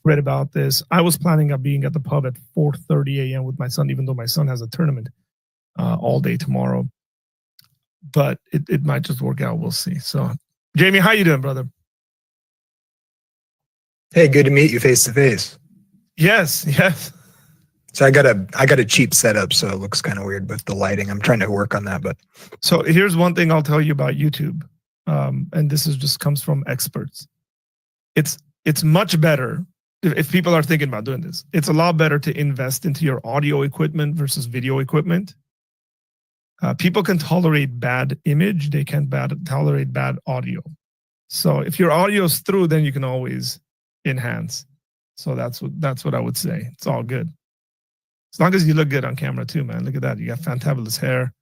read about this. I was planning on being at the pub at 4:30 a.m. with my son, even though my son has a tournament all day tomorrow. But it might just work out. We'll see. So, Jamie, how you doing, brother? Hey, good to meet you face to face. Yes. So I got a cheap setup, so it looks kind of weird with the lighting. I'm trying to work on that, but so here's one thing I'll tell you about YouTube, and this is just comes from experts. It's much better if people are thinking about doing this. It's a lot better to invest into your audio equipment versus video equipment. People can tolerate bad image; they can't tolerate bad audio. So if your audio is through, then you can always enhance. So that's what I would say. It's all good. As long as you look good on camera too, man. Look at that. You got fantabulous hair.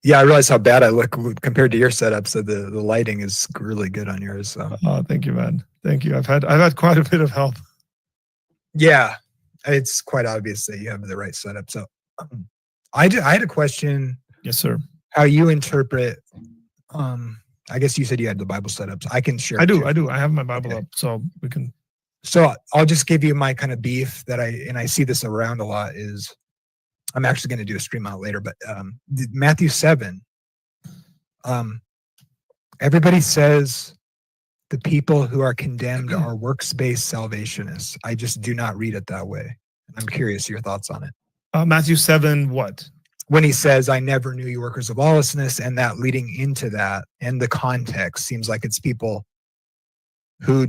Yeah, I realize how bad I look compared to your setup. So the lighting is really good on yours. So. Oh, thank you, man. Thank you. I've had quite a bit of help. Yeah, it's quite obvious that you have the right setup. So I had a question. Yes, sir. How you interpret, I guess you said you had the Bible setups. I can share. I do. I have my Bible up, so we can. So I'll just give you my kind of beef that I see this around a lot is, I'm actually going to do a stream out later, but Matthew 7, everybody says the people who are condemned are works-based salvationists. I just do not read it that way. I'm curious your thoughts on it. Matthew 7, what? When he says, I never knew you workers of lawlessness, and that leading into that, and the context seems like it's people who,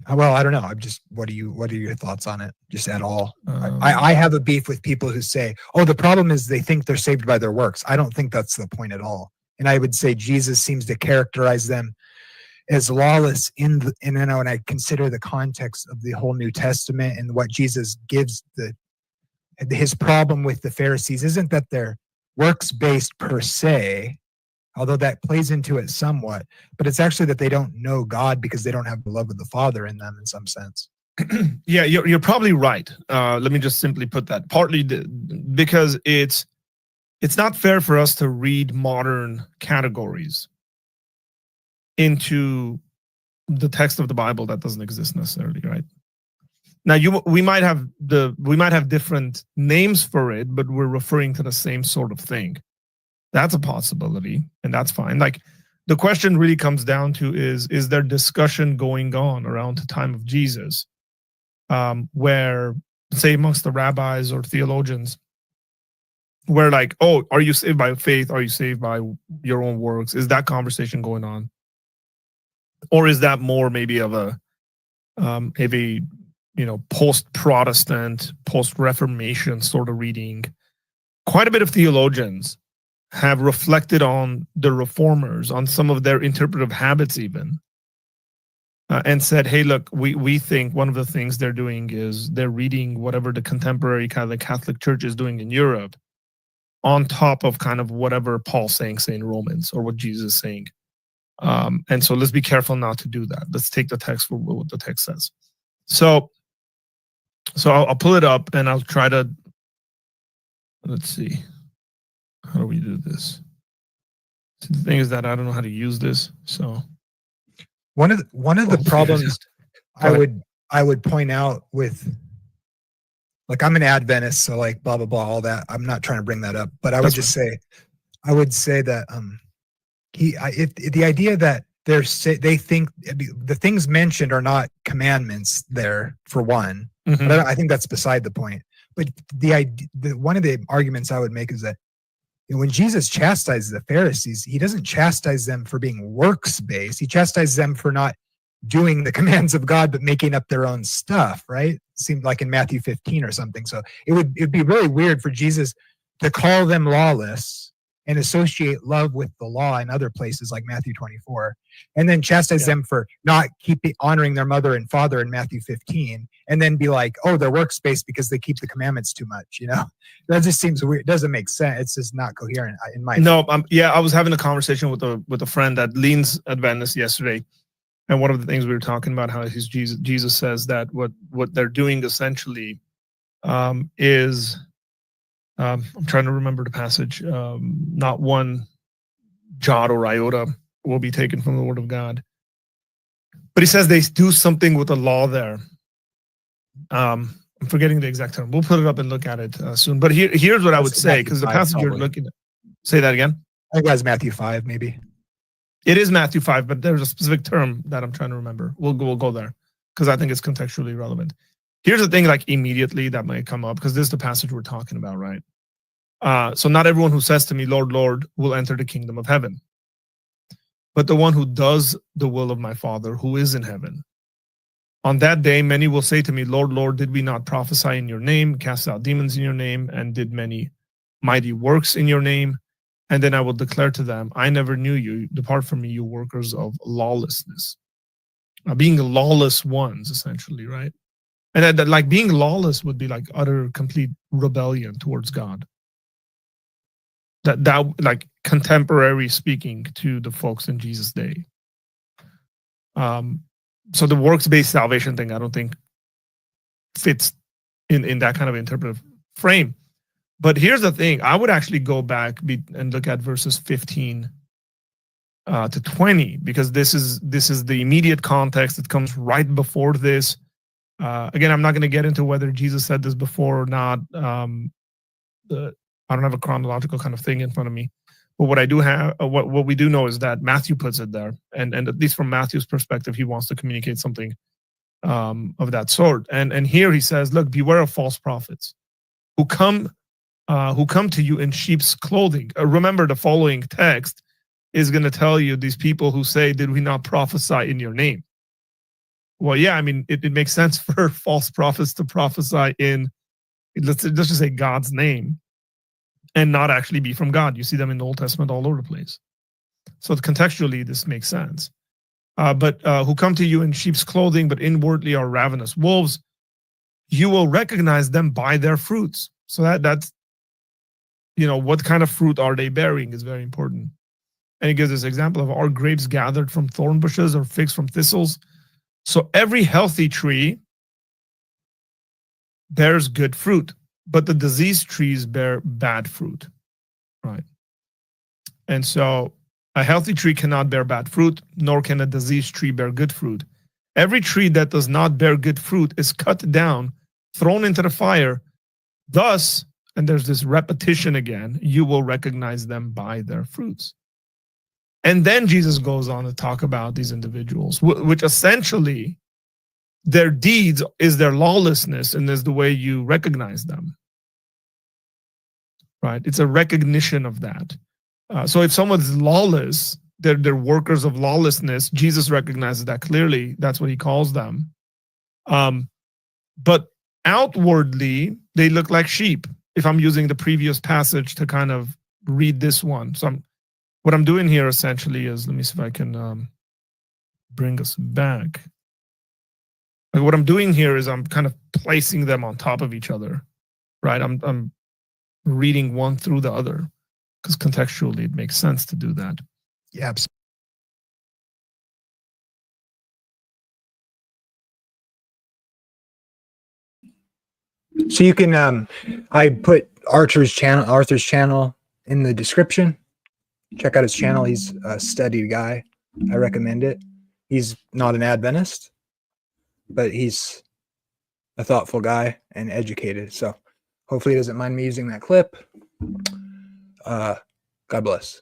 well, I don't know. I'm just, what are your thoughts on it? Just at all? I have a beef with people who say, oh, the problem is they think they're saved by their works. I don't think that's the point at all. And I would say Jesus seems to characterize them as lawless and when I consider the context of the whole New Testament and what Jesus gives his problem with the Pharisees isn't that they're works-based per se, although that plays into it somewhat, but it's actually that they don't know God because they don't have the love of the Father in them in some sense. Yeah, you're probably right. Let me just simply put that. Partly because it's not fair for us to read modern categories into the text of the Bible that doesn't exist necessarily, right? Now we might have different names for it, but we're referring to the same sort of thing. That's a possibility, and that's fine. Like, the question really comes down to is there discussion going on around the time of Jesus, where, say, amongst the rabbis or theologians, where like, oh, are you saved by faith? Are you saved by your own works? Is that conversation going on? Or is that more maybe of a post-Protestant, post-Reformation sort of reading? Quite a bit of theologians have reflected on the reformers, on some of their interpretive habits even, and said, hey, look, we think one of the things they're doing is they're reading whatever the contemporary kind of Catholic Church is doing in Europe on top of kind of whatever Paul's saying, say, in Romans, or what Jesus is saying. And so let's be careful not to do that. Let's take the text for what the text says. So I'll pull it up and I'll try to, let's see. How do we do this? So the thing is that I don't know how to use this. So one of the problems I would point out with, like, I'm an Adventist, so like blah blah blah, all that. I'm not trying to bring that up, but I would just say, I would say that the idea that they think the things mentioned are not commandments there, for one. Mm-hmm. But I think that's beside the point. But one of the arguments I would make is that when Jesus chastises the Pharisees, he doesn't chastise them for being works-based. He chastises them for not doing the commands of God, but making up their own stuff, right? It seemed like in Matthew 15 or something. So it'd be really weird for Jesus to call them lawless and associate love with the law in other places like Matthew 24, and then chastise them for not honoring their mother and father in Matthew 15, and then be like, oh, they're works-based because they keep the commandments too much, you know? That just seems weird. It doesn't make sense. It's just not coherent in my opinion. I was having a conversation with a friend that leans Adventist yesterday, and one of the things we were talking about how Jesus says that what they're doing essentially is I'm trying to remember the passage. Not one jot or iota will be taken from the Word of God. But he says they do something with the law there. I'm forgetting the exact term. We'll put it up and look at it soon. But here's what I would say, because the passage you're looking at. Say that again. I think that's Matthew 5, maybe. It is Matthew 5, but there's a specific term that I'm trying to remember. We'll go there because I think it's contextually relevant. Here's the thing, like immediately that might come up, because this is the passage we're talking about, right? So not everyone who says to me, Lord, Lord, will enter the kingdom of heaven, but the one who does the will of my Father who is in heaven. On that day, many will say to me, Lord, Lord, did we not prophesy in your name, cast out demons in your name, and did many mighty works in your name? And then I will declare to them, I never knew you. Depart from me, you workers of lawlessness. Being lawless ones, essentially, right? And that, like, being lawless would be like utter, complete rebellion towards God. That like contemporary speaking to the folks in Jesus' day. So the works-based salvation thing, I don't think fits in that kind of interpretive frame. But here's the thing: I would actually go back and look at verses 15 to 20, because this is the immediate context that comes right before this. Again, I'm not going to get into whether Jesus said this before or not. I don't have a chronological kind of thing in front of me, but what I do have, what we do know is that Matthew puts it there, and at least from Matthew's perspective, he wants to communicate something of that sort. And here he says, "Look, beware of false prophets who come to you in sheep's clothing." Remember, the following text is going to tell you these people who say, "Did we not prophesy in your name?" Well, yeah, I mean, it makes sense for false prophets to prophesy in, let's just say, God's name, and not actually be from God. You see them in the Old Testament all over the place. So contextually, this makes sense. But who come to you in sheep's clothing, but inwardly are ravenous wolves. You will recognize them by their fruits. So that's, what kind of fruit are they bearing is very important. And he gives this example of, are grapes gathered from thorn bushes or figs from thistles? So every healthy tree bears good fruit, but the diseased trees bear bad fruit, right? And so a healthy tree cannot bear bad fruit, nor can a diseased tree bear good fruit. Every tree that does not bear good fruit is cut down, thrown into the fire. Thus, and there's this repetition again, you will recognize them by their fruits. And then Jesus goes on to talk about these individuals, which essentially their deeds is their lawlessness, and is the way you recognize them, right? It's a recognition of that. So if someone's lawless, they're workers of lawlessness. Jesus recognizes that clearly. That's what he calls them. But outwardly, they look like sheep. If I'm using the previous passage to kind of read this one. So what I'm doing here essentially is, let me see if I can bring us back. Like, what I'm doing here is I'm kind of placing them on top of each other, right? I'm reading one through the other, because contextually it makes sense to do that. Yeah. So you can, I put Artur's channel in the description. Check out his channel. He's a steady guy. I recommend it. He's not an Adventist, but he's a thoughtful guy and educated. So hopefully he doesn't mind me using that clip. God bless.